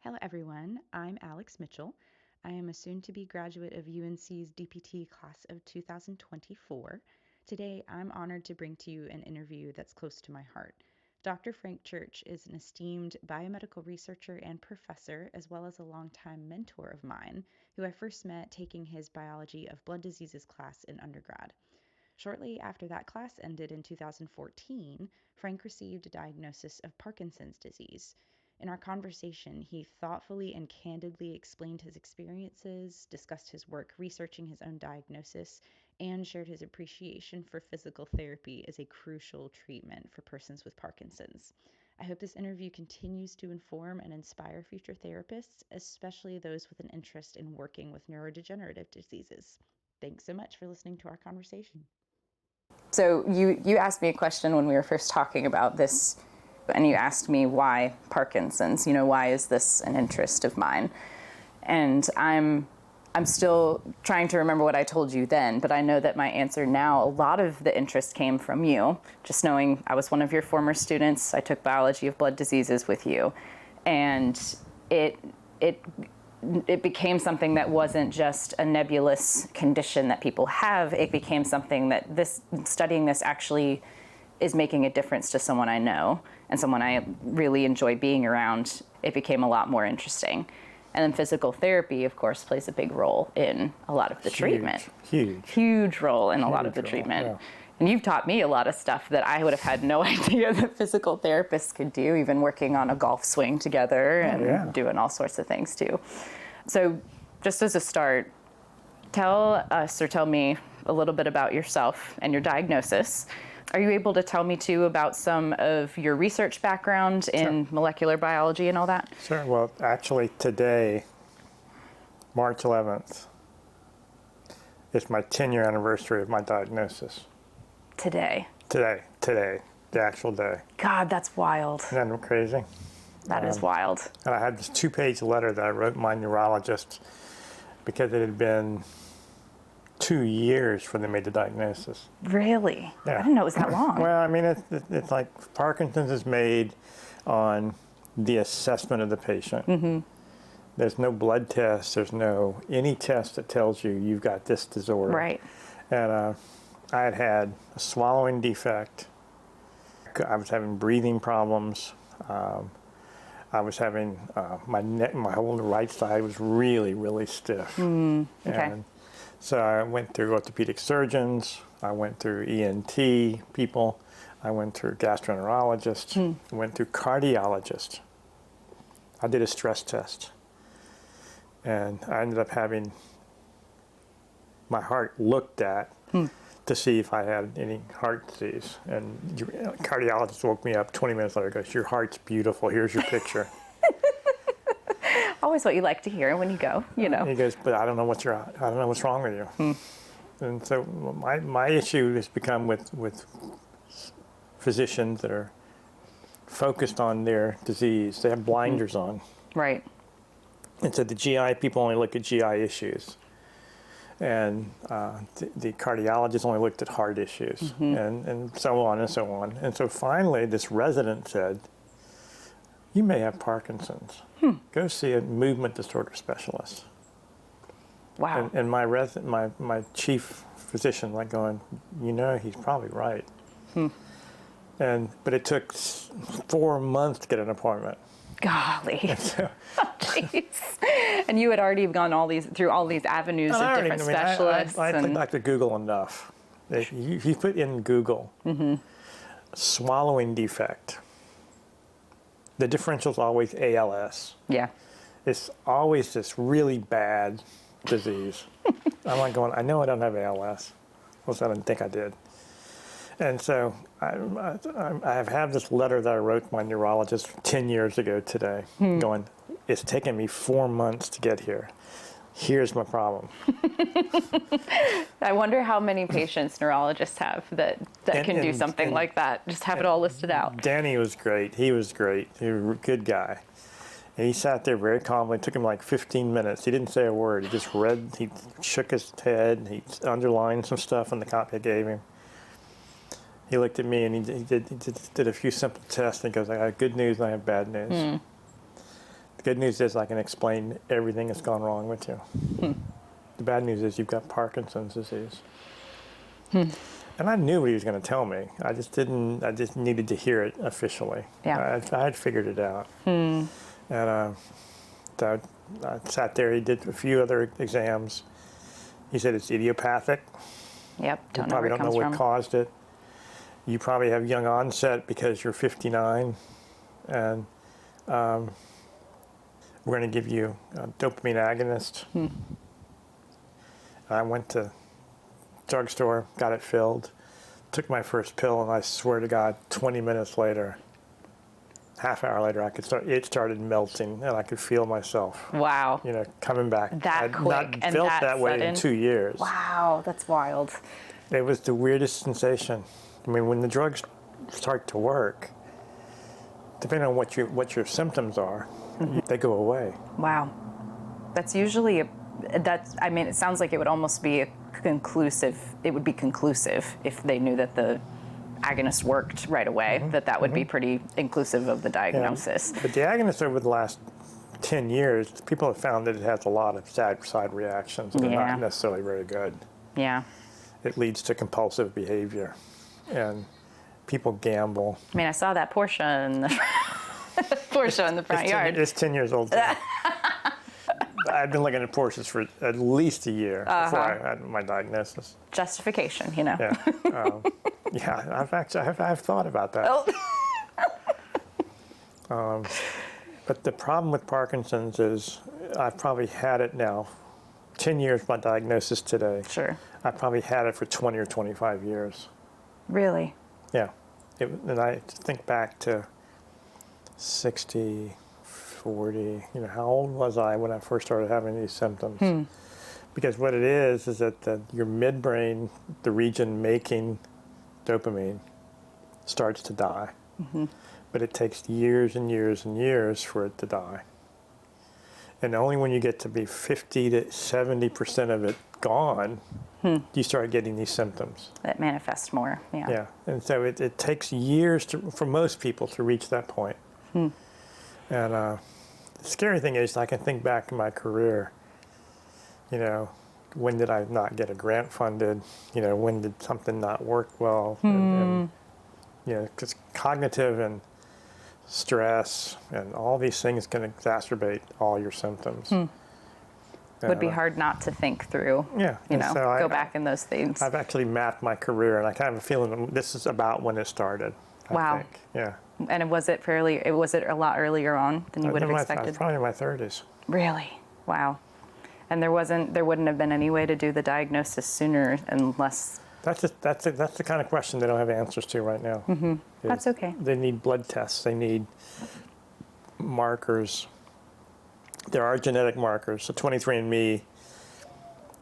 Hello, everyone. I'm Alex Mitchell. I am a soon-to-be graduate of UNC's DPT class of 2024. Today, I'm honored to bring to you an interview that's close to my heart. Dr. Frank Church is an esteemed biomedical researcher and professor, as well as a longtime mentor of mine, who I first met taking his biology of blood diseases class in undergrad. Shortly after that class ended in 2014, Frank received a diagnosis of Parkinson's disease. In our conversation, he thoughtfully and candidly explained his experiences, discussed his work researching his own diagnosis, and shared his appreciation for physical therapy as a crucial treatment for persons with Parkinson's. I hope this interview continues to inform and inspire future therapists, especially those with an interest in working with neurodegenerative diseases. Thanks so much for listening to our conversation. So you asked me a question when we were first talking about this, and you asked me why Parkinson's, why is this an interest of mine? And I'm still trying to remember what I told you then, but I know that my answer now, a lot of the interest came from you, just knowing I was one of your former students. I took biology of blood diseases with you, and it became something that wasn't just a nebulous condition that people have. It became something that studying this actually is making a difference to someone I know and someone I really enjoy being around. It became a lot more interesting. And then physical therapy, of course, plays a big role in a lot of the treatment. Huge role in a lot of the treatment. Yeah. And you've taught me a lot of stuff that I would have had no idea that physical therapists could do, even working on a golf swing together and doing all sorts of things too. So just as a start, tell me a little bit about yourself and your diagnosis. Are you able to tell me too about some of your research background in molecular biology and all that? Sure. Well, actually today, March 11th, is my 10-year anniversary of my diagnosis. Today, the actual day. God, that's wild. Isn't that crazy? That is wild. And I had this 2-page letter that I wrote my neurologist because it had been 2 years when they made the diagnosis. Really? Yeah. I didn't know it was that long. Well, I mean, it's like Parkinson's is made on the assessment of the patient. Mm-hmm. There's no blood test. There's no any test that tells you you've got this disorder. Right. And I had a swallowing defect. I was having breathing problems. I was having my neck, my whole right side was really, really stiff. Okay. And so I went through orthopedic surgeons. I went through ENT people. I went through gastroenterologists. I went through cardiologists. I did a stress test. And I ended up having my heart looked at to see if I had any heart disease. And cardiologist woke me up 20 minutes later and goes, "Your heart's beautiful. Here's your picture." Always what you like to hear when you go, He goes, "But I don't know what's wrong with you." And so my issue has become with physicians that are focused on their disease. They have blinders on. Right. And so the GI people only look at GI issues. And the cardiologist only looked at heart issues, and so on and so on. And so finally, this resident said, "You may have Parkinson's. Go see a movement disorder specialist." Wow. And my chief physician going, he's probably right. But it took 4 months to get an appointment. Golly. Jeez. And you had already gone through all these avenues of different specialists. I put back to Google enough. If you put in Google, swallowing defect, the differential is always ALS. Yeah. It's always this really bad disease. I'm like going, I know I don't have ALS. Well, I didn't think I did. And so I have this letter that I wrote to my neurologist 10 years ago today, going, "It's taken me 4 months to get here. Here's my problem." I wonder how many patients neurologists have that can do something like that, just have it all listed out. Danny was great. He was great. He was a good guy. And he sat there very calmly. It took him like 15 minutes. He didn't say a word. He just read. He shook his head. He underlined some stuff in the copy I gave him. He looked at me and he did a few simple tests and he goes, "I have good news and I have bad news." The good news is I can explain everything that's gone wrong with you. The bad news is you've got Parkinson's disease. And I knew what he was going to tell me. I just needed to hear it officially. Yeah. I had figured it out. And so I sat there, he did a few other exams. He said it's idiopathic. Yep, You probably don't know what caused it. You probably have young onset because you're 59. And we're going to give you a dopamine agonist. I went to drugstore, got it filled, took my first pill, and I swear to God, 20 minutes later, half hour later, it started melting, and I could feel myself. Wow. You know, coming back. That quick I'd not and felt that that way in sudden? 2 years. Wow, that's wild. It was the weirdest sensation. I mean, when the drugs start to work, depending on what your symptoms are, they go away. Wow. That's usually I mean, it sounds like it would almost be it would be conclusive if they knew that the agonist worked right away, that would be pretty inclusive of the diagnosis. Yeah. But the agonist over the last 10 years, people have found that it has a lot of side reactions, and they're not necessarily very good. Yeah. It leads to compulsive behavior, and people gamble. I mean, I saw that Porsche in the front yard. It's 10 years old. I've been looking at Porsches for at least a year before I had my diagnosis. Justification, you know. Yeah, yeah. I've thought about that. Oh. But the problem with Parkinson's is I've probably had it now, 10 years my diagnosis today. Sure. I've probably had it for 20 or 25 years. Really? Yeah. And I think back to 60, 40, you know, how old was I when I first started having these symptoms? Because what it is that your midbrain, the region making dopamine, starts to die. But it takes years and years and years for it to die. And only when you get to be 50 to 70% of it gone, you start getting these symptoms. That manifests more, yeah. Yeah, and so it takes years for most people to reach that point. And the scary thing is, I can think back in my career, you know, when did I not get a grant funded? You know, when did something not work well? And you know, because cognitive and stress and all these things can exacerbate all your symptoms. Would be hard not to think through. Yeah. You know, so go back in those things. I've actually mapped my career, and I kind of have a feeling this is about when it started. I think. Yeah. And was it a lot earlier on than you would have I expected? was probably in my 30s. Really? Wow. And there wouldn't have been any way to do the diagnosis sooner unless. That's the kind of question they don't have answers to right now. That's okay. They need blood tests. They need markers. There are genetic markers. So 23andMe,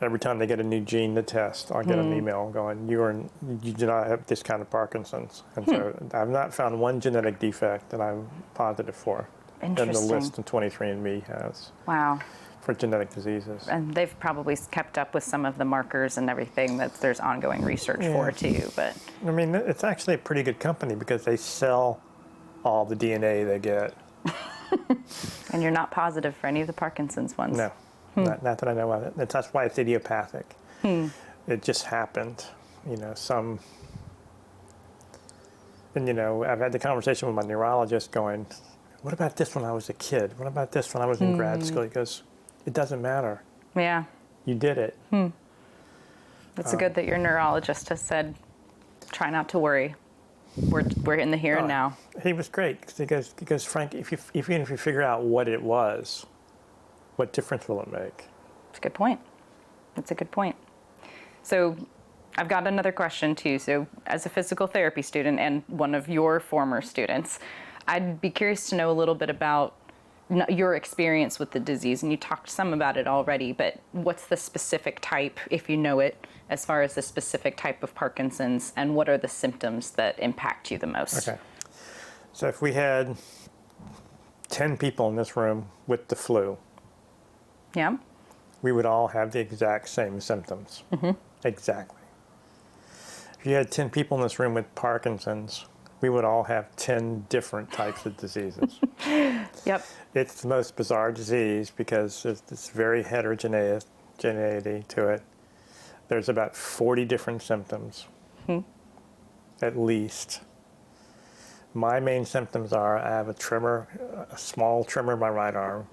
every time they get a new gene to test, I'll get an email going, you do not have this kind of Parkinson's. And so I've not found one genetic defect that I'm positive for. Interesting. Than the list that 23andMe has. Wow. For genetic diseases. And they've probably kept up with some of the markers and everything that there's ongoing research for too. But I mean, it's actually a pretty good company because they sell all the DNA they get. And you're not positive for any of the Parkinson's ones. No, not that I know of it. That's why it's idiopathic. It just happened, you know, and you know, I've had the conversation with my neurologist going, what about this when I was a kid? What about this when I was in grad school? He goes, it doesn't matter. Yeah. You did it. It's good that your neurologist has said, try not to worry. We're in the here and now. He was great because Frank, even if you figure out what it was, what difference will it make? It's a good point. That's a good point. So I've got another question too. So as a physical therapy student and one of your former students, I'd be curious to know a little bit about your experience with the disease. And you talked some about it already, but what's the specific type, if you know it, as far as the specific type of Parkinson's, and what are the symptoms that impact you the most? Okay. So if we had 10 people in this room with the flu, Yeah. we would all have the exact same symptoms. Exactly. If you had 10 people in this room with Parkinson's, we would all have 10 different types of diseases. Yep. It's the most bizarre disease because it's very heterogeneity to it. There's about 40 different symptoms, at least. My main symptoms are I have a tremor, a small tremor in my right arm.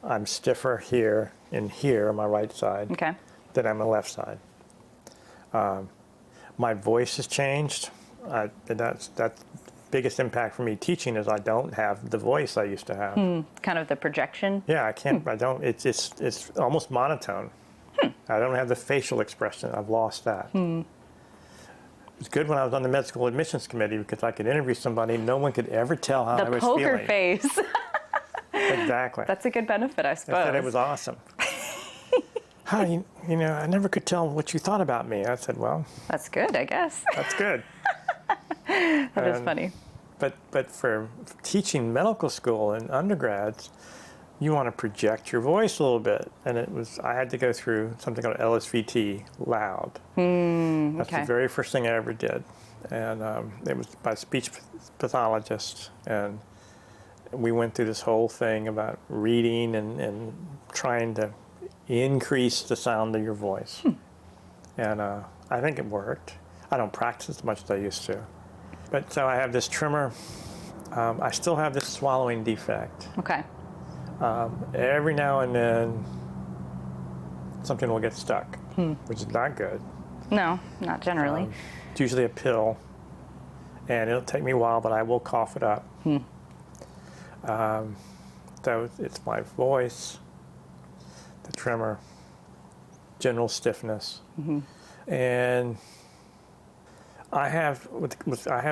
I'm stiffer here and here on my right side Okay. than on my left side. My voice has changed. And that's biggest impact for me teaching is I don't have the voice I used to have. Kind of the projection. Yeah, I can't. I don't. It's almost monotone. I don't have the facial expression. I've lost that. It was good when I was on the med school admissions committee because I could interview somebody. No one could ever tell how I The was poker feeling. face. Exactly. That's a good benefit, I suppose. I said it was awesome. How you know? I never could tell what you thought about me. I said, well, That's good, I guess. that's good. That is funny. But for teaching medical school and undergrads, you want to project your voice a little bit, and I had to go through something called LSVT loud. That's Okay. the very first thing I ever did, and it was by a speech pathologist, and we went through this whole thing about reading and trying to increase the sound of your voice, and I think it worked. I don't practice as much as I used to, but so I have this tremor. I still have this swallowing defect. Okay. Every now and then, something will get stuck, which is not good. No, not generally. It's usually a pill, and it'll take me a while, but I will cough it up. So it's my voice, the tremor, general stiffness, and I have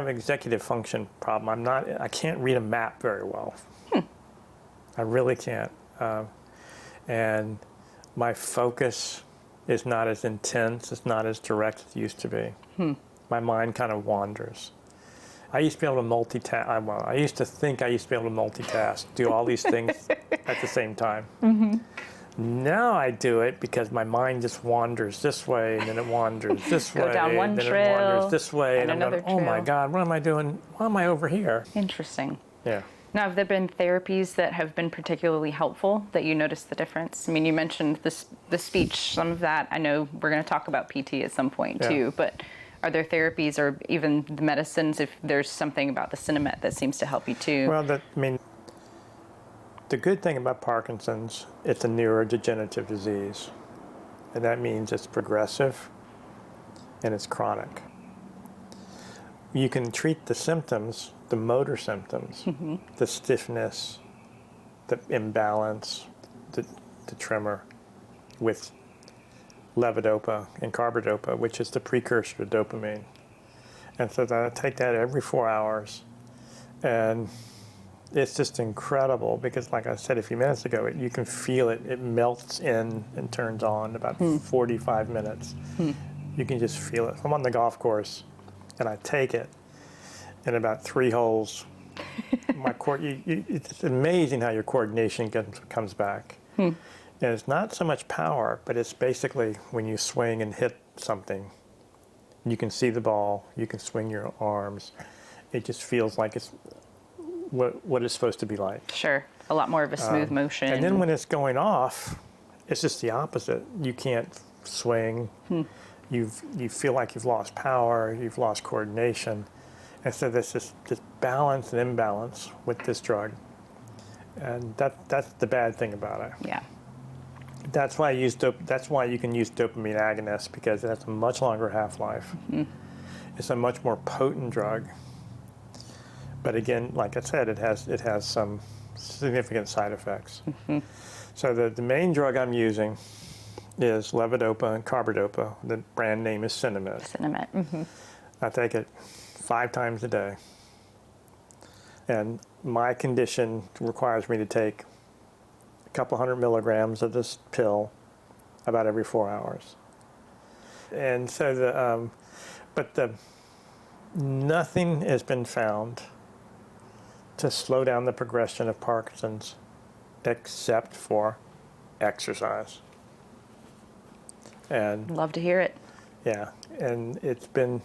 executive function problem. I can't read a map very well. I really can't. And my focus is not as intense, it's not as direct as it used to be. My mind kind of wanders. I used to be able to multitask. I used to think I used to be able to multitask, do all these things at the same time. Now I do it because my mind just wanders this way, and then it wanders this way, down one and then trail, it wanders this way, and I'm going, another oh my trail. God, what am I doing? Why am I over here? Interesting. Yeah. Now, have there been therapies that have been particularly helpful that you noticed the difference? I mean, you mentioned the speech, some of that. I know we're going to talk about PT at some point too, but are there therapies or even the medicines, if there's something about the Cinemet that seems to help you too? Well, the good thing about Parkinson's, it's a neurodegenerative disease. And that means it's progressive and it's chronic. You can treat the symptoms, the motor symptoms, the stiffness, the imbalance, the tremor, with levodopa and carbidopa, which is the precursor to dopamine. And so I take that every 4 hours. And it's just incredible because, like I said a few minutes ago, you can feel it. It melts in and turns on in about 45 minutes. You can just feel it. I'm on the golf course, and I take it in about 3 holes. It's amazing how your coordination comes back. And it's not so much power, but it's basically when you swing and hit something, you can see the ball, you can swing your arms. It just feels like it's what it's supposed to be like. Sure, a lot more of a smooth motion. And then when it's going off, it's just the opposite. You can't swing. You feel like you've lost power, you've lost coordination. And so there's this balance and imbalance with this drug. And that's the bad thing about it. Yeah. That's why that's why you can use dopamine agonists, because it has a much longer half-life. It's a much more potent drug. But again, like I said, it has some significant side effects. So the main drug I'm using is levodopa and carbidopa. The brand name is Cinemet. Cinemet. I take it 5 times a day. And my condition requires me to take a couple hundred milligrams of this pill about every 4 hours. And so nothing has been found to slow down the progression of Parkinson's except for exercise. And Love to hear it. yeah, and it's been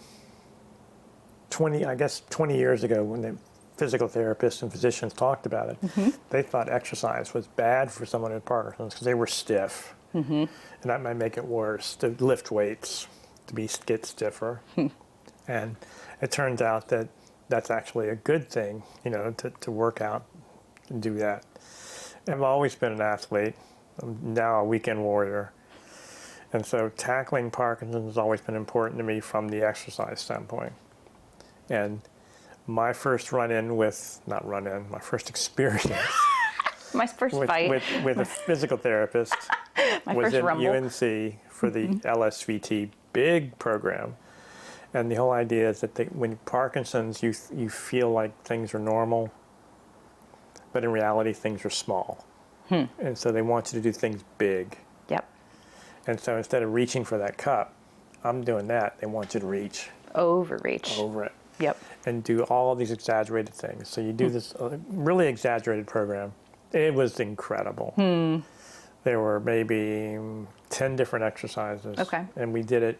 20 years ago when the physical therapists and physicians talked about it, they thought exercise was bad for someone with Parkinson's because they were stiff. And that might make it worse to lift weights, get stiffer. And it turns out that that's actually a good thing, to work out and do that. I've always been an athlete. I'm now a weekend warrior. And so tackling Parkinson's has always been important to me from the exercise standpoint. And my first my first experience My first fight. with a physical therapist My was first in rumble. UNC for the LSVT big program. And the whole idea is that when Parkinson's, you feel like things are normal, but in reality, things are small. And so they want you to do things big. Yep. And so instead of reaching for that cup, I'm doing that. They want you to reach Overreach. over it. Yep. And do all these exaggerated things. So you do this really exaggerated program. It was incredible. There were maybe 10 different exercises. Okay. And we did it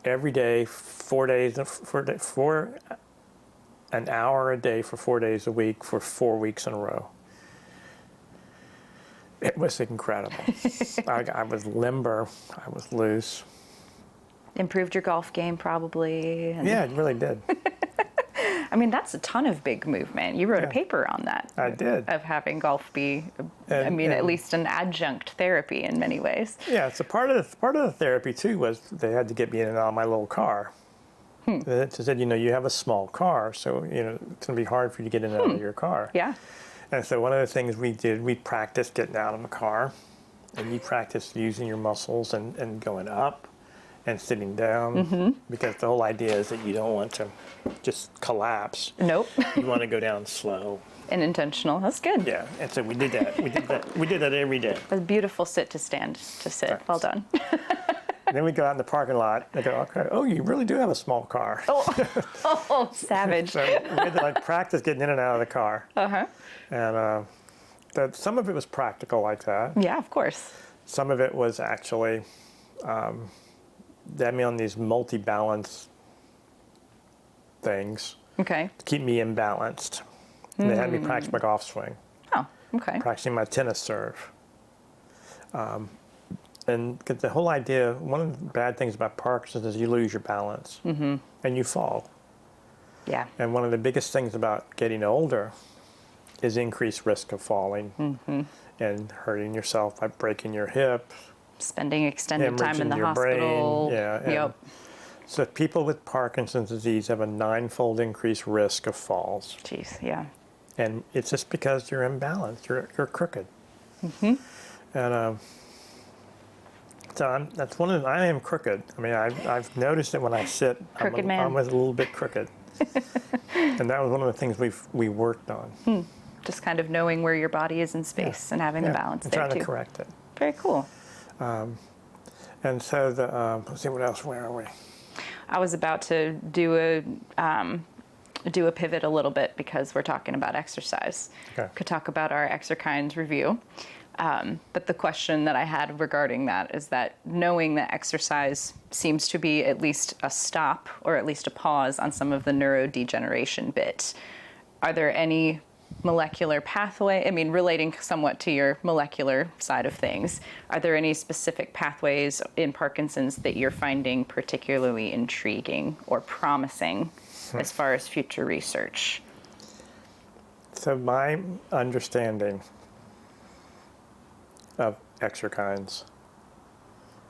every day, 4 days, for an hour a day for 4 days a week for 4 weeks in a row. It was incredible. I was limber. I was loose. Improved your golf game probably. And Yeah, it really did. I mean, that's a ton of big movement. You wrote a Yeah. paper on that. I did. Of having golf be, at And- least an adjunct therapy in many ways. Yeah, so part of the therapy too was they had to get me in and out of my little car. They said, you have a small car, so it's gonna be hard for you to get in and out of your car. Yeah. And so one of the things we did, we practiced getting out of the car, and you practice using your muscles and going up and sitting down, because the whole idea is that you don't want to just collapse. Nope. You want to go down slow. And intentional. That's good. Yeah, and so we did that. We did that every day. A beautiful sit to stand to sit. Right. Well done. And then we go out in the parking lot. They go, okay, oh, you really do have a small car. Oh, savage. So we had to practice getting in and out of the car. And some of it was practical like that. Yeah, of course. Some of it was actually, they had me on these multi-balance things Okay. to keep me imbalanced. And they had me practice my golf swing, Oh, okay. practicing my tennis serve. And 'cause the whole idea, one of the bad things about Parkinson's is you lose your balance and you fall. Yeah. And one of the biggest things about getting older is increased risk of falling and hurting yourself by breaking your hip, Spending extended time in hemorrhaging the your hospital. brain. Yeah. and Yep. So people with Parkinson's disease have a 9-fold increased risk of falls. Jeez. Yeah. And it's just because you're imbalanced, you're crooked. And so that's one of the, I am crooked. I mean, I've noticed it when I sit. Crooked man. I'm a little bit crooked. And that was one of the things we worked on. Just kind of knowing where your body is in space and having the balance and there trying too. to correct it. Very cool. And so let's see what else. Where are we? I was about to do a pivot a little bit because we're talking about exercise. Okay. Could talk about our Exerkines review. But the question that I had regarding that is that knowing that exercise seems to be at least a stop or at least a pause on some of the neurodegeneration bit, are there any molecular pathway, relating somewhat to your molecular side of things, are there any specific pathways in Parkinson's that you're finding particularly intriguing or promising as far as future research? So my understanding of Exerkines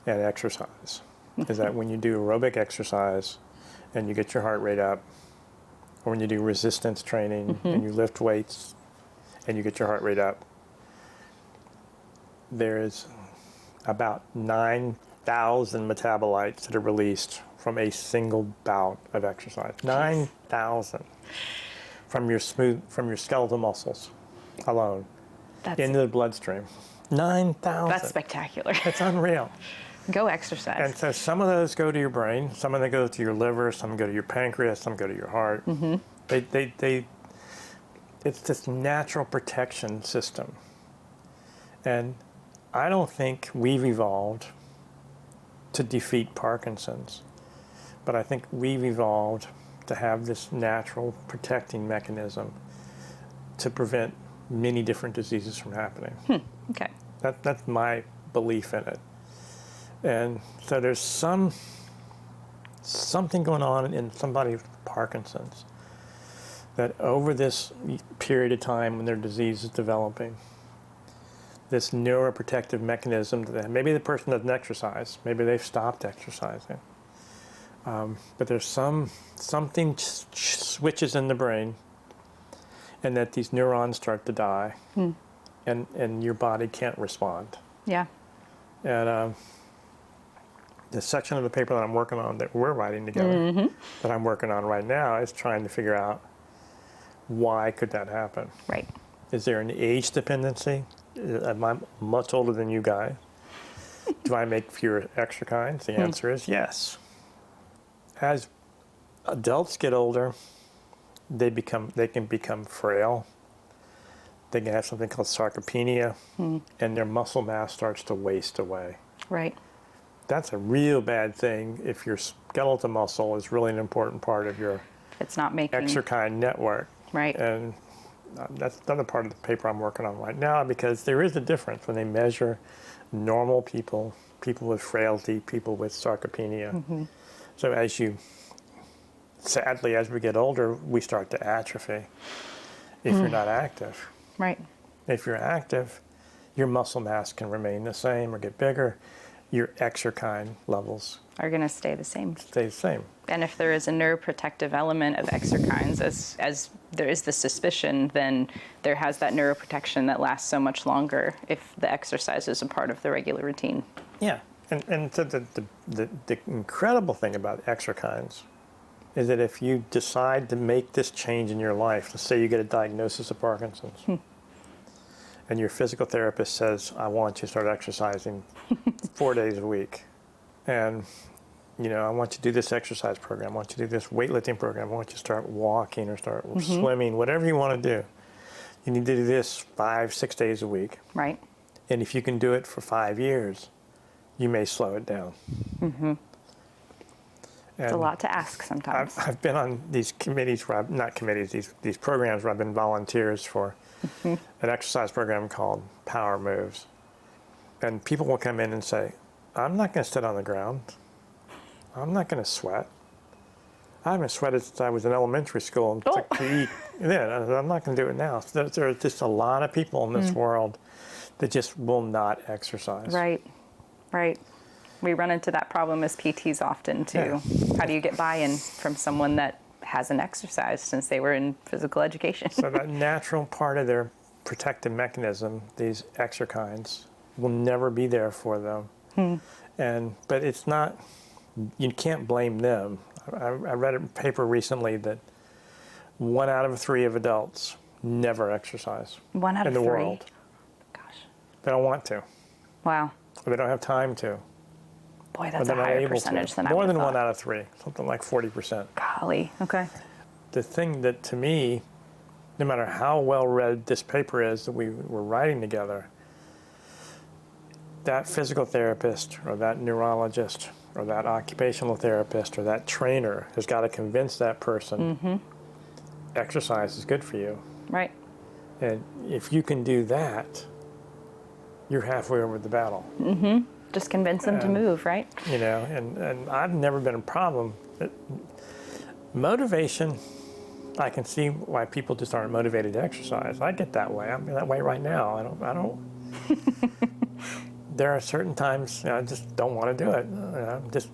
and exercise is that when you do aerobic exercise and you get your heart rate up, or when you do resistance training and you lift weights and you get your heart rate up, there is about 9,000 metabolites that are released from a single bout of exercise. 9,000 from your skeletal muscles alone into the bloodstream. 9,000. That's spectacular. It's unreal. Go exercise. And so some of those go to your brain, some of them go to your liver, some go to your pancreas, some go to your heart. It's this natural protection system. And I don't think we've evolved to defeat Parkinson's, but I think we've evolved to have this natural protecting mechanism to prevent many different diseases from happening. Okay. That's my belief in it. And so there's something going on in somebody with Parkinson's, that over this period of time when their disease is developing, this neuroprotective mechanism that maybe the person doesn't exercise, maybe they've stopped exercising, but there's something switches in the brain, and that these neurons start to die, and your body can't respond. Yeah. And the section of the paper that I'm working on, that we're writing together, that I'm working on right now, is trying to figure out why could that happen. Right. Is there an age dependency? Am I much older than you guys? Do I make fewer exerkines? The answer is yes. As adults get older, they can become frail. They can have something called sarcopenia, and their muscle mass starts to waste away. Right. That's a real bad thing if your skeletal muscle is really an important part of your It's not making exerkine network. Right. And that's another part of the paper I'm working on right now, because there is a difference when they measure normal people, people with frailty, people with sarcopenia. So sadly, as we get older, we start to atrophy if you're not active. Right. If you're active, your muscle mass can remain the same or get bigger. Your exerkine levels Are going to stay the same. stay the same. And if there is a neuroprotective element of exerkines, as there is the suspicion, then there has that neuroprotection that lasts so much longer if the exercise is a part of the regular routine. Yeah, and so the incredible thing about exerkines is that if you decide to make this change in your life, let's say you get a diagnosis of Parkinson's, and your physical therapist says, I want you to start exercising 4 days a week, and I want you to do this exercise program, I want you to do this weightlifting program, I want you to start walking or start swimming, whatever you want to do. You need to do this 5-6 days a week. Right. And if you can do it for 5 years, you may slow it down. It's a lot to ask sometimes. I've been on these committees where these programs where I've been volunteers for an exercise program called Power Moves. And people will come in and say, I'm not going to sit on the ground. I'm not going to sweat. I haven't sweated since I was in elementary school and to eat. I'm not going to do it now. So there are just a lot of people in this world that just will not exercise. Right. Right. We run into that problem as PTs often too. Yeah. How do you get buy-in from someone that hasn't exercised since they were in physical education? So that natural part of their protective mechanism, these exerkines, will never be there for them. But it's not, you can't blame them. I read a paper recently that 1 out of 3 of adults never exercise 1 out of in the 3. world. Gosh. They don't want to, Wow. or they don't have time to. Boy, that's a higher percentage than I More would have than thought. 1 out of 3, something like 40%. Golly. Okay. The thing that, to me, no matter how well read this paper is that we were writing together, that physical therapist or that neurologist or that occupational therapist or that trainer has got to convince that person exercise is good for you. Right. And if you can do that, you're halfway over the battle. Just convince them to move, right? And I've never been a problem. Motivation, I can see why people just aren't motivated to exercise. I get that way. I'm that way right now. I don't. There are certain times I just don't want to do it.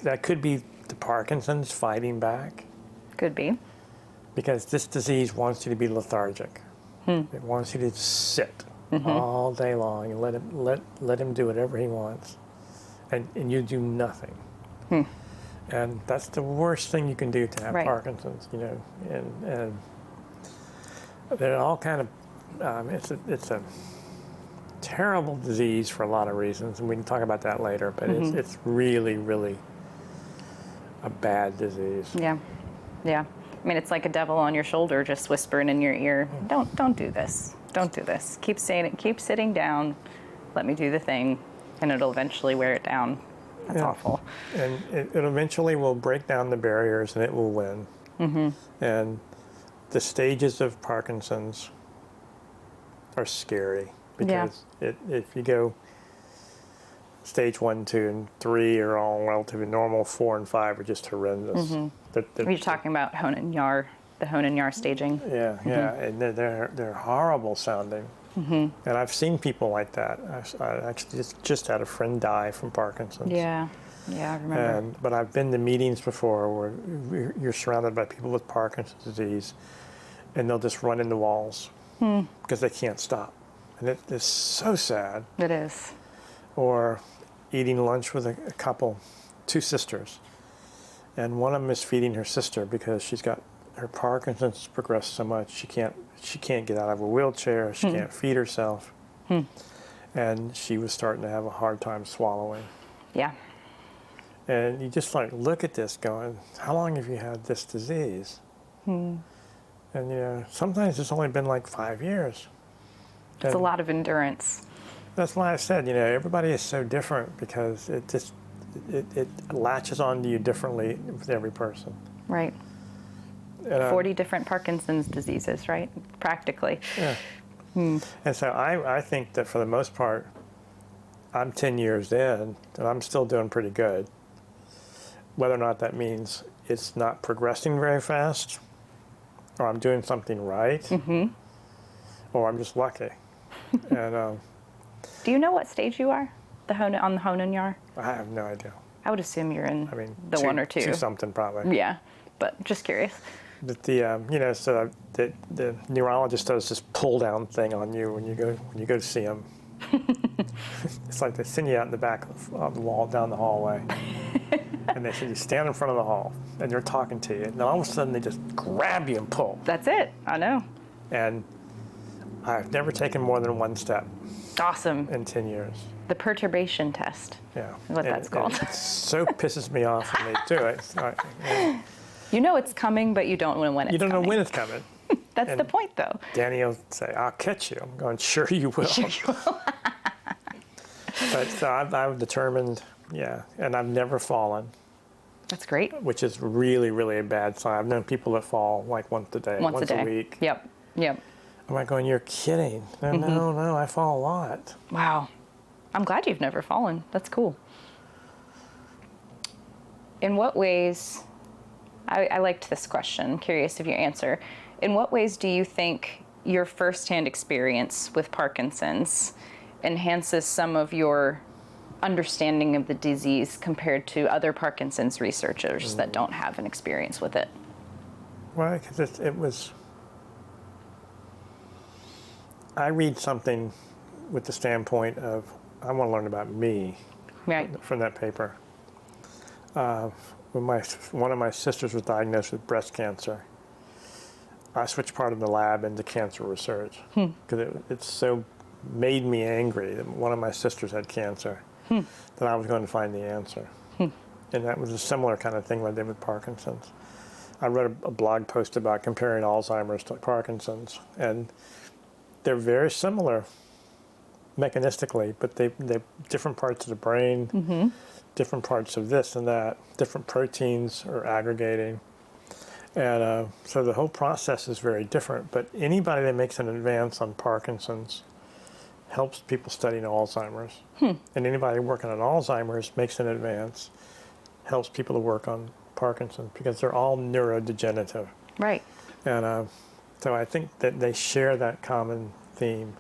That could be the Parkinson's fighting back, Could be. because this disease wants you to be lethargic. It wants you to sit all day long and let him do whatever he wants, and you do nothing. And that's the worst thing you can do to have Right. Parkinson's, and they're all kind of, it's a terrible disease for a lot of reasons, and we can talk about that later, but it's really, really a bad disease. Yeah. Yeah. I mean, it's like a devil on your shoulder just whispering in your ear, don't do this. Don't do this. Keep saying it. Keep sitting down. Let me do the thing, and it'll eventually wear it down. That's awful. And it eventually will break down the barriers and it will win. And the stages of Parkinson's are scary because if you go stage 1, 2, and 3 are all relatively normal, 4 and 5 are just horrendous. Are you talking about Hoehn-Yahr, the Hoehn-Yahr staging? Yeah, and they're horrible sounding. And I've seen people like that. I actually just had a friend die from Parkinson's. Yeah, I remember. But I've been to meetings before where you're surrounded by people with Parkinson's disease, and they'll just run into walls because they can't stop. And it's so sad. It is. Or eating lunch with a couple, 2 sisters, and one of them is feeding her sister because she's got her Parkinson's progressed so much she can't get out of a wheelchair, she can't feed herself, and she was starting to have a hard time swallowing. Yeah. And you just like look at this going, how long have you had this disease? And sometimes it's only been like 5 years. It's a lot of endurance. That's why I said, everybody is so different because it latches onto you differently with every person. Right. 40 different Parkinson's diseases, right? Practically. Yeah. And so I think that for the most part, I'm 10 years in and I'm still doing pretty good. Whether or not that means it's not progressing very fast, or I'm doing something right, or I'm just lucky. And do you know what stage you are? On the Hoehn-Yahr? I have no idea. I would assume you're in the 2, 1 or 2. 2 something probably. Yeah, but just curious. But so the neurologist does this pull down thing on you when you go to see him. It's like they send you out in the back of the wall down the hallway, and they say you stand in front of the hall, and they're talking to you, and then all of a sudden they just grab you and pull. That's it. I know. And I've never taken more than 1 step. Awesome. In 10 years. The perturbation test. Yeah. Is what that's called. It so pisses me off when they do it. It's like, you know it's coming, but you don't know when it's coming. You don't know when it's coming. That's the point, though. Danny will say, I'll catch you. I'm going, sure you will. Sure you will. But so I'm determined, and I've never fallen. That's great. Which is really, really a bad sign. I've known people that fall like once a day, once a week. Yep. I'm like going, you're kidding. No, I fall a lot. Wow. I'm glad you've never fallen. That's cool. In what ways, I liked this question, I'm curious of your answer. In what ways do you think your firsthand experience with Parkinson's enhances some of your understanding of the disease compared to other Parkinson's researchers that don't have an experience with it? Well, because it was... I read something with the standpoint of, I want to learn about me from that paper. When one of my sisters was diagnosed with breast cancer, I switched part of the lab into cancer research because it so made me angry that one of my sisters had cancer that I was going to find the answer. And that was a similar kind of thing I did with Parkinson's. I wrote a blog post about comparing Alzheimer's to Parkinson's, and they're very similar mechanistically, but they're different parts of the brain, different parts of this and that, different proteins are aggregating. And so the whole process is very different, but anybody that makes an advance on Parkinson's helps people studying Alzheimer's. And anybody working on Alzheimer's makes an advance, helps people to work on Parkinson's, because they're all neurodegenerative. Right. And so I think that they share that common theme.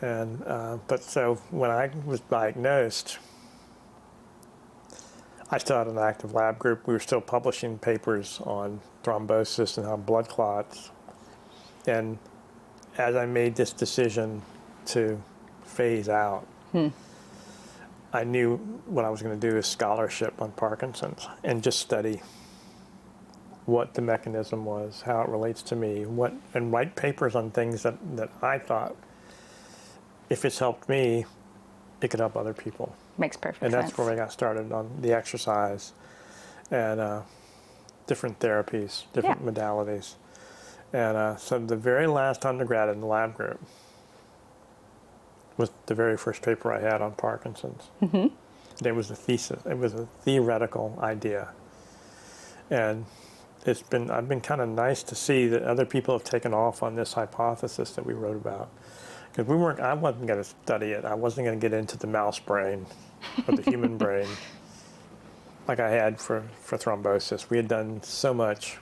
And but so when I was diagnosed, I still had an active lab group. We were still publishing papers on thrombosis and on blood clots. And as I made this decision to phase out, I knew what I was going to do is scholarship on Parkinson's and just study what the mechanism was, how it relates to me, and write papers on things that I thought, if it's helped me, it could help other people. Makes perfect sense. And that's where I got started on the exercise and different therapies, different modalities. And so the very last undergrad in the lab group was the very first paper I had on Parkinson's. There was a thesis. It was a theoretical idea, and I've been kind of nice to see that other people have taken off on this hypothesis that we wrote about. Because I wasn't going to study it. I wasn't going to get into the mouse brain or the human brain like I had for thrombosis. We had done so much.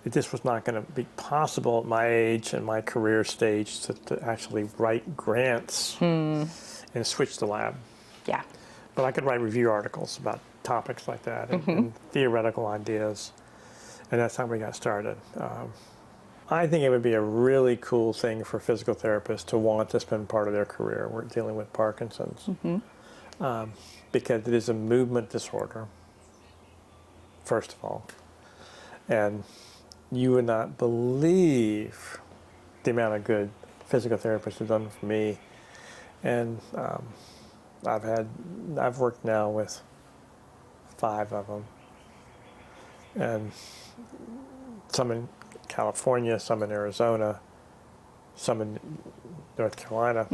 It just was not going to be possible at my age and my career stage to actually write grants and switch the lab. Yeah. But I could write review articles about topics like that and theoretical ideas. And that's how we got started. I think it would be a really cool thing for physical therapists to want to spend part of their career dealing with Parkinson's. Because it is a movement disorder, first of all. And you would not believe the amount of good physical therapists have done for me. And I've worked now with 5 of them. And some in California, some in Arizona, some in North Carolina,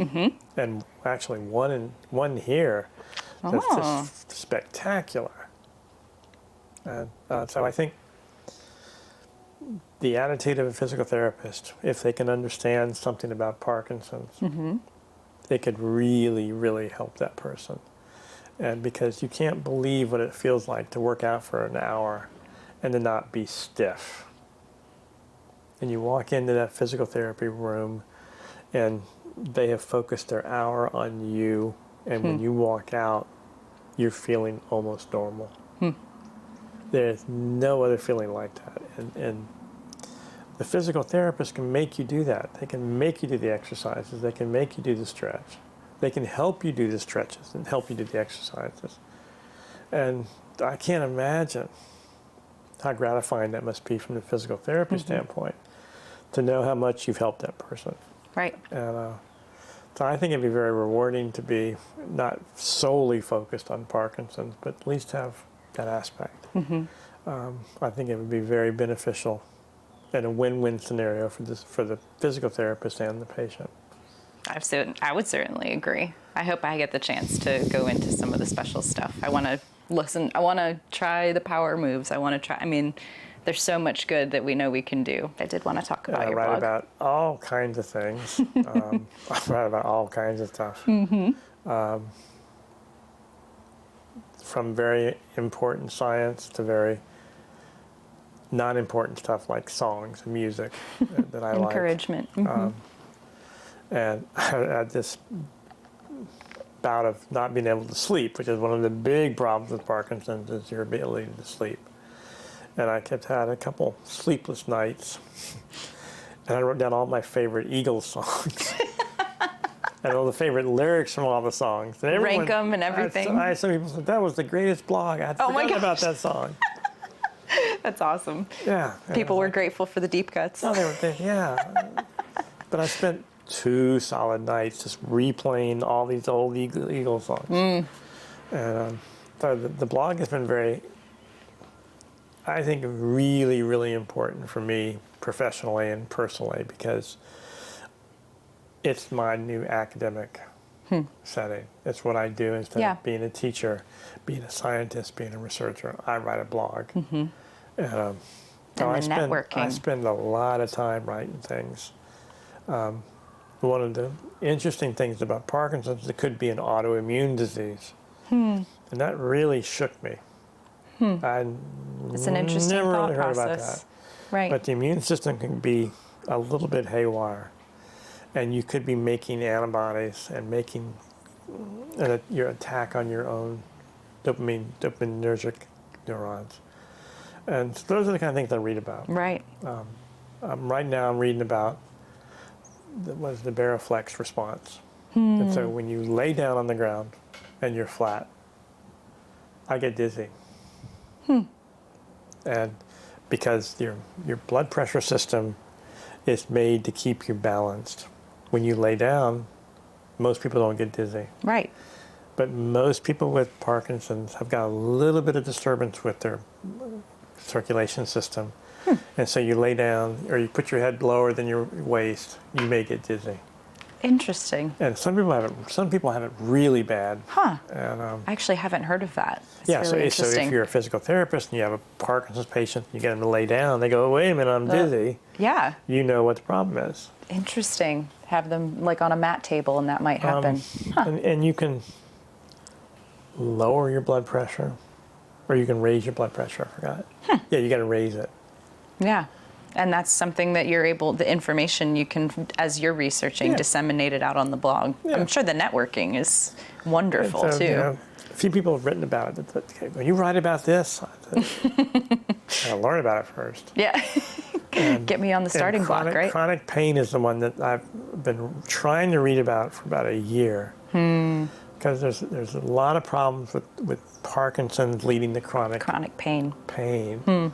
and actually one here that's just spectacular. And so I think the attitude of a physical therapist, if they can understand something about Parkinson's, it could really, really help that person. And because you can't believe what it feels like to work out for an hour and to not be stiff. And you walk into that physical therapy room and they have focused their hour on you, and when you walk out, you're feeling almost normal. There's no other feeling like that. And the physical therapist can make you do that. They can make you do the exercises. They can make you do the stretch. They can help you do the stretches and help you do the exercises. And I can't imagine how gratifying that must be from the physical therapy standpoint, to know how much you've helped that person. Right. And so I think it'd be very rewarding to be not solely focused on Parkinson's, but at least have that aspect. I think it would be very beneficial and a win-win scenario for the physical therapist and the patient. I would certainly agree. I hope I get the chance to go into some of the special stuff. I want to listen. I want to try the power moves. I want to try. I mean, there's so much good that we know we can do. I did want to talk about your blog. I write about all kinds of things. I write about all kinds of stuff. From very important science to very non-important stuff like songs and music that I like. Encouragement. And I had this bout of not being able to sleep, which is one of the big problems with Parkinson's, is your ability to sleep. And I had a couple sleepless nights. And I wrote down all my favorite Eagles songs. And all the favorite lyrics from all the songs. And rank them and everything. Some people said, that was the greatest blog. I had forgotten about that song. That's awesome. Yeah. People were grateful for the deep cuts. Oh, yeah. But I spent 2 solid nights just replaying all these old Eagles songs. And so the blog has been very, I think, really, really important for me professionally and personally, because it's my new academic setting. It's what I do instead of being a teacher, being a scientist, being a researcher. I write a blog. And so I spend a lot of time writing things. One of the interesting things about Parkinson's, it could be an autoimmune disease. And that really shook me. It's an interesting never thought really heard process. about that. Right. But the immune system can be a little bit haywire. And you could be making antibodies and making your attack on your own dopaminergic neurons. And so those are the kind of things I read about. Right. Right now I'm reading about the baroflex response. And so when you lay down on the ground and you're flat, I get dizzy. And because your blood pressure system is made to keep you balanced. When you lay down, most people don't get dizzy. Right. But most people with Parkinson's have got a little bit of disturbance with their circulation system. And so you lay down, or you put your head lower than your waist, you may get dizzy. Interesting. And some people have it. Some people have it really bad. Huh. And I actually haven't heard of that. It's yeah, really so interesting. if you're a physical therapist and you have a Parkinson's patient, you get them to lay down. They go, "Wait a minute, I'm dizzy." Yeah. You know what the problem is. Interesting. Have them like on a mat table, and that might happen. And you can lower your blood pressure, or you can raise your blood pressure. I forgot. Yeah, you got to raise it. Yeah. And that's something that you're able, the information you can, as you're researching, Yeah. disseminate it out on the blog. Yeah. I'm sure the networking is wonderful So, too. you know, a few people have written about it. Okay, when you write about this, I gotta learn about it first. Yeah. Get me on the starting block, right? Chronic pain is the one that I've been trying to read about for about a year. Because there's a lot of problems with Parkinson's leading to chronic pain. And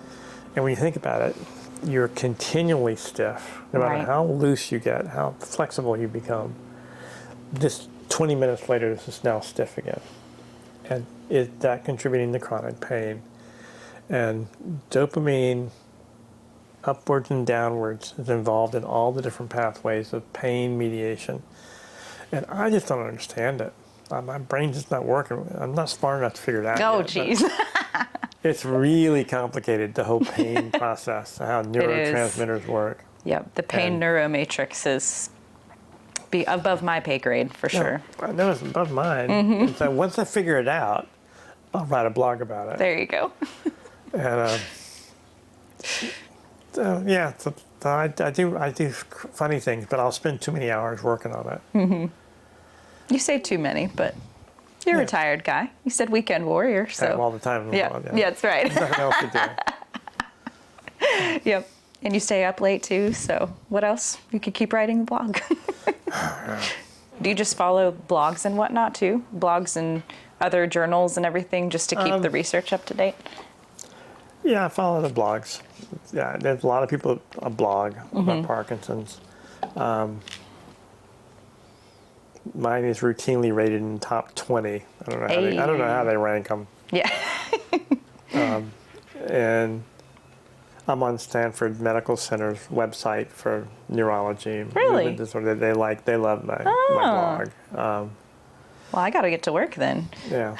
when you think about it, you're continually stiff. No matter Right. how loose you get, how flexible you become, this 20 minutes later, this is now stiff again. And is that contributing to chronic pain? And dopamine, upwards and downwards, is involved in all the different pathways of pain mediation. And I just don't understand it. My brain's just not working. I'm not smart enough to figure it out Oh, yet, but geez. it's really complicated, the whole pain process, how neurotransmitters work. Yep. The pain And- neuromatrix is be above my pay grade for sure. I know it's above mine. And so once I figure it out, I'll write a blog about it. There you go. And so yeah, so I do funny things, but I'll spend too many hours working on it. You say too many, but you're a Yeah. retired guy. You said weekend warrior, I have all so the time. yeah, that's right. Nothing else to do. Yep. And you stay up late too, so what else? You could keep writing the blog. Do you just follow blogs and whatnot too? Blogs and other journals and everything just to keep the research up to date? Yeah, I follow the blogs. Yeah, there's a lot of people that blog about Parkinson's. Mine is routinely rated in the top 20. I don't know how they rank them. Yeah. And I'm on Stanford Medical Center's website for neurology. Really? Movement disorder. They love my blog. Well, I got to get to work then. Yeah.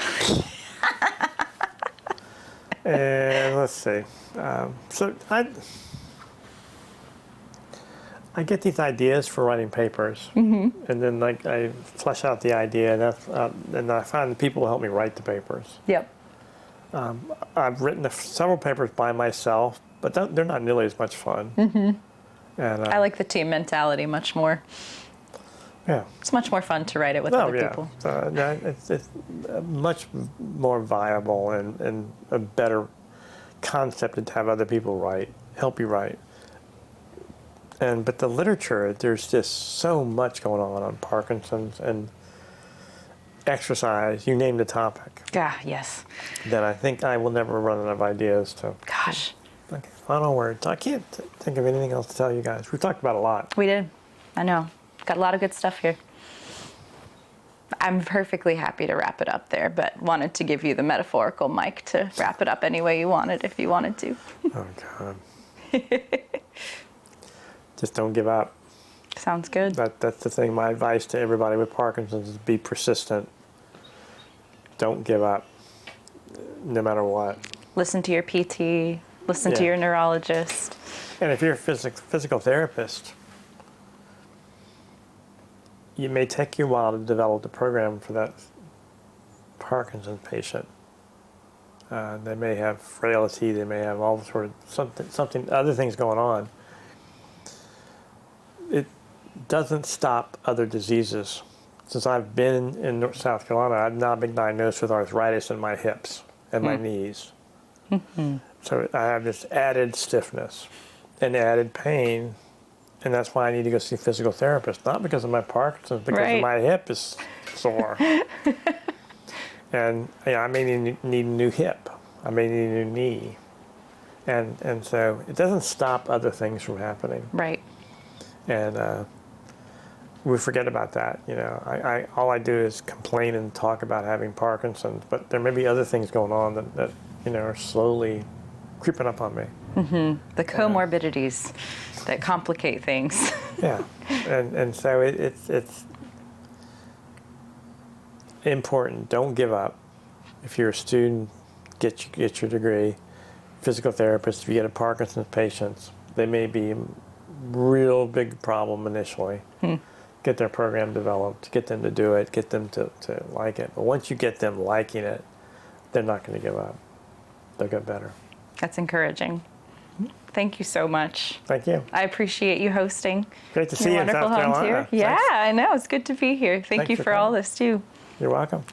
And let's see. So I get these ideas for writing papers, and then like I flesh out the idea, and and I find the people who help me write the papers. Yep. I've written several papers by myself, but they're not nearly as much fun. And I like the team mentality much more. yeah. It's much more fun to write it with Oh, other yeah. people. It's much more viable and a better concept to have other people help you write. But the literature, there's just so much going on Parkinson's and exercise, you name the topic, Yeah, yes. that I think I will never run out of ideas to. Gosh, Okay, final words. I can't think of anything else to tell you guys. We've talked about a lot. we did. I know. Got a lot of good stuff here. I'm perfectly happy to wrap it up there, but wanted to give you the metaphorical mic to wrap it up any way you wanted, if you wanted to. Oh, God. Just don't give up. Sounds good. That's the thing. My advice to everybody with Parkinson's is be persistent. Don't give up, no matter what. Listen to your PT, listen to Yeah. your neurologist. And if you're a physical therapist, it may take you a while to develop the program for that Parkinson's patient. They may have frailty. They may have all sort of other things going on. It doesn't stop other diseases. Since I've been in South Carolina, I've now been diagnosed with arthritis in my hips and my knees. So I have this added stiffness and added pain, and that's why I need to go see a physical therapist, not because of my Parkinson's, because Right. of my hip is sore. And I may need a new hip. I may need a new knee. And so it doesn't stop other things from happening. Right. And we forget about that. All I do is complain and talk about having Parkinson's, but there may be other things going on that are slowly creeping up on me. The comorbidities that complicate things. Yeah, and so it's important. Don't give up. If you're a student, get your degree. Physical therapist, if you get a Parkinson's patient, they may be a real big problem initially. Get their program developed, get them to do it, get them to like it. But once you get them liking it, they're not going to give up. They'll get better. That's encouraging. Thank you so much. Thank you. I appreciate you hosting. Great to see you in wonderful South homes Carolina. here. Yeah, Thanks. I know. It's good to be here. Thank Thanks you for for all coming. this too. You're welcome.